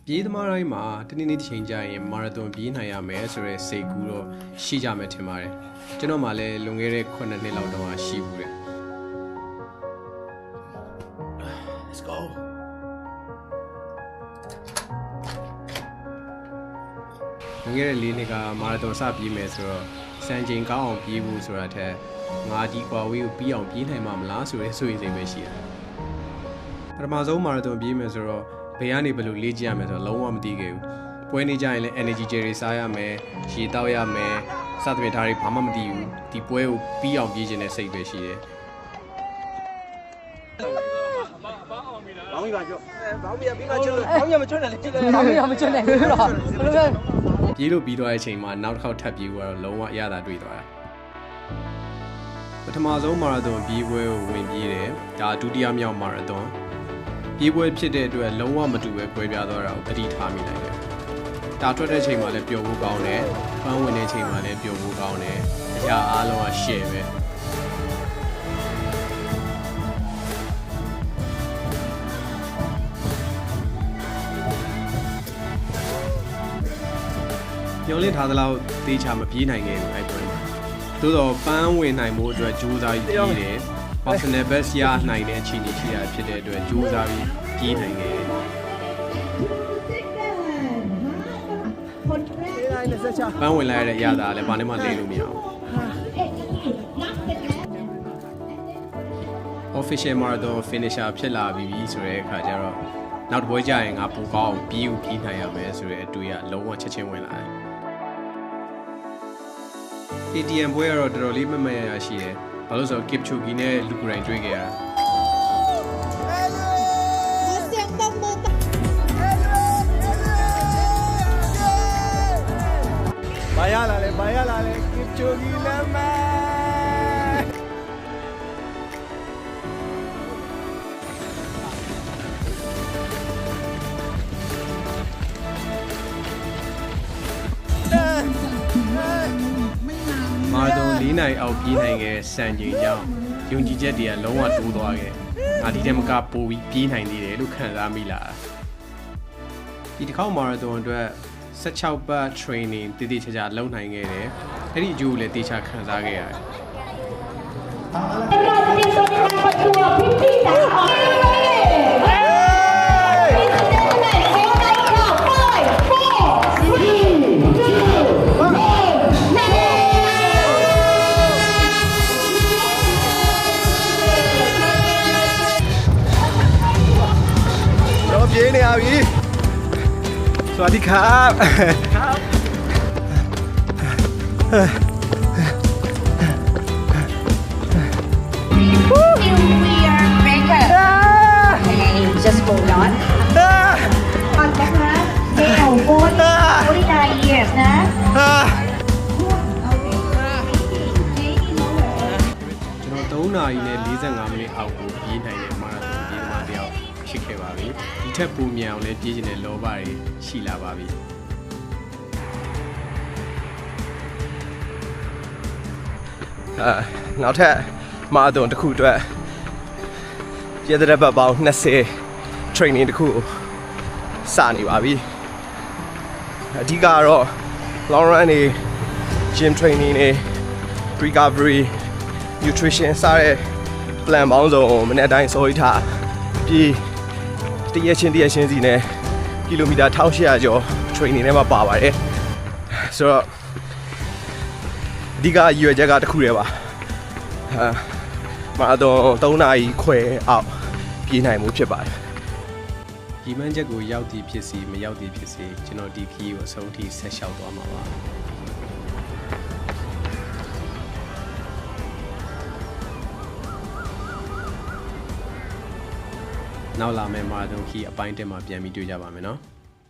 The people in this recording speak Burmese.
ပြေးသမားတိုင်းမှာတနေ့နေ့တစ်ချိန်ကြာရင်မာရသွန်ပြေးနိုင်ရမယ်ဆိုတဲ့စိတ်ကူးတော့ရှိကြမယ်ထင်ပါတယ်ကျွန်တော်မှလည်းလွန်ခဲ့တဲ့9နှစ်လောက်တော့ရှိဘူးတဲ့ Let's go လွန်ခဲ့တဲ့4နှစ်ကမာရသွန်စပြေးမယ်ဆိုတော့စံချိန်ကောင်းအောင်ပြေးဖို့ဆိုတာထက်ငါဒီကွာဝေးကိုပြီးအောင်ပြေးနိုင်မှာမလားဆိုတဲ့စိုးရိမ်စိတ်ပဲရှိတယ်ပထမဆုံးမာရသွန်ပြေးမယ်ဆိုတော့ဘယ်ကနေဘယ်လိုလေ့ကျင့်ရမယ်ဆိုတော့လုံးဝမသိခဲ့ဘူးပွဲနေကြရင်လည်း energy gel တွေစားရမယ်ရေတောက်ရမယ်စသဖြင့်ဒါတွေဘာမှမသိဘူးဒီပွဲကိုပြီးအောင်ပြေးခြင်းနဲ့စိတ်ပဲရှိတယ်ဘောင်းမိပါကြောဘောင်းမိပြီးကကျွန်းဘောင်းရမကျွန်းတယ်လေကျွန်းတယ် ဘာမှမကျွတ်နိုင်ဘူးတော့ဘယ်လိုလဲ ပြေးလို့ပြီးသွားတဲ့အချိန်မှာနောက်တစ်ခေါက်ထပ်ပြေးသွားတော့လုံးဝအရသာတွေ့သွားတာပထမဆုံးမာရသွန်ပြေးပွဲကိုဝင်ပြေးတယ်ဒါဒုတိယမြောက်မာရသွန်ပြေးပွဲဖြစ်တဲ့အတွက်လုံးဝမတူပဲပွဲပြားသွားတာကိုသတိထားမိလိုက်တယ်ဒါထွက်တဲ့အချိန်မှာလည်းပျော်ဖို့ကောင်းတယ်ဖန်ဝင်တဲ့အချိန်မှာလည်းပျော်ဖို့ကောင်းတယ်အရာအားလုံးက share ပဲညှို့လင့်ထားသလောက်တေးချမပြေးနိုင်ခဲ့ဘူးအဲ့ပွဲမှာသို့တော့ပန်းဝင်နိုင်မှုအတွက်ကြိုးစားပြီးပြေးတယ် personal best ရနိုင်တဲ့အခြေအနေရှိတာဖြစ်တဲ့အတွက်ကြိုးစားပြီးပြေးနိုင်ခဲ့တယ်ပန်းဝင်လိုက်ရတဲ့အရာသာလည်းဘာနဲ့မှလိမ့်လို့မရဘူး official marathon finisher ဖြစ်လာပြီဆိုတဲ့အခါကျတော့နောက်တစ်ပွဲကျရင်ငါပူကောင်းပြေးနိုင်ရမယ်ဆိုတဲ့အတွေ့အလုံးဝချက်ချင်းဝင်လာတယ် ATM ပွဲကတော့တော်တော်လေးမမရရှိတယ်ဘာလို့ဆိုတော့ Kipchoge နဲ့ Luke Ryan တွေ့ခဲ့ရတာဘာရလာလဲ Kipchoge လမ်းမမာရသွန်4နိုင်အောက်ပြေးနိုင်ခဲ့စံချိန်ကြောင့်ယုံကြည်ချက်တွေကလုံးဝတိုးသွားခဲ့ငါဒီတက်မကပိုပြီးပြေးနိုင်သေးတယ်လို့ခံစားမိလာဒီတစ်ခေါက်မာရသွန်အတွက်16ပတ် training တည်တည်ချာချာလုပ်နိုင်ခဲ့တယ်အဲ့ဒီအကျိုးကိုလည်းတေချာခံစားခဲ့ရတယ်ပြေးနေရပြီสวัสดีครับครับWe are breaker. Okay, just hold on. On back na. Hey, oh, 49 years na. ကျွန်တော်3နာရီနဲ့45မိနစ်အောက်ကိုပြေးနိုင်တဲ့မာရသွန်ပြေးသမားတယောက်ဖြစ်ခဲ့ပါပြီဒီထက်ပိုမြန်အောင်လည်းပြေးချင်တဲ့လောဘတွေရှိလာပါပြီနောက်ထပ်မာရသွန်တစ်ခုအတွက်ရတဲ့ဘက်ပေါင်း20 training တစ်ခုစနေပါပြီအဓိကတော့ long run တွေ gym training တွေ recovery nutrition စတဲ့ plan ပေါင်းစုံမနေ့တိုင်းစောကြီးထားပြီးတရက်ချင်းစီနဲ့ကီလိုမီတာ1800ကျော် training ထဲမှာပါပါတယ်ဆိုတော့အဓိကရွယ်ချက်ကတစ်ခုတည်းပါမာရသွန်3နာရီခွဲအောက်ပြေးနိုင်မှုဖြစ်ပါတယ်ဒီမှန်းချက်ကိုရောက်တည်ဖြစ်စီမရောက်တည်ဖြစ်စီကျွန်တော်ဒီခီးကိုအဆုံးထိဆက်လျှောက်သွားမှာပါနောက်လာမယ့်မာရသွန်ခီးအပိုင်းတက်မှာပြန်ပြီးတွေ့ကြပါမယ်နော်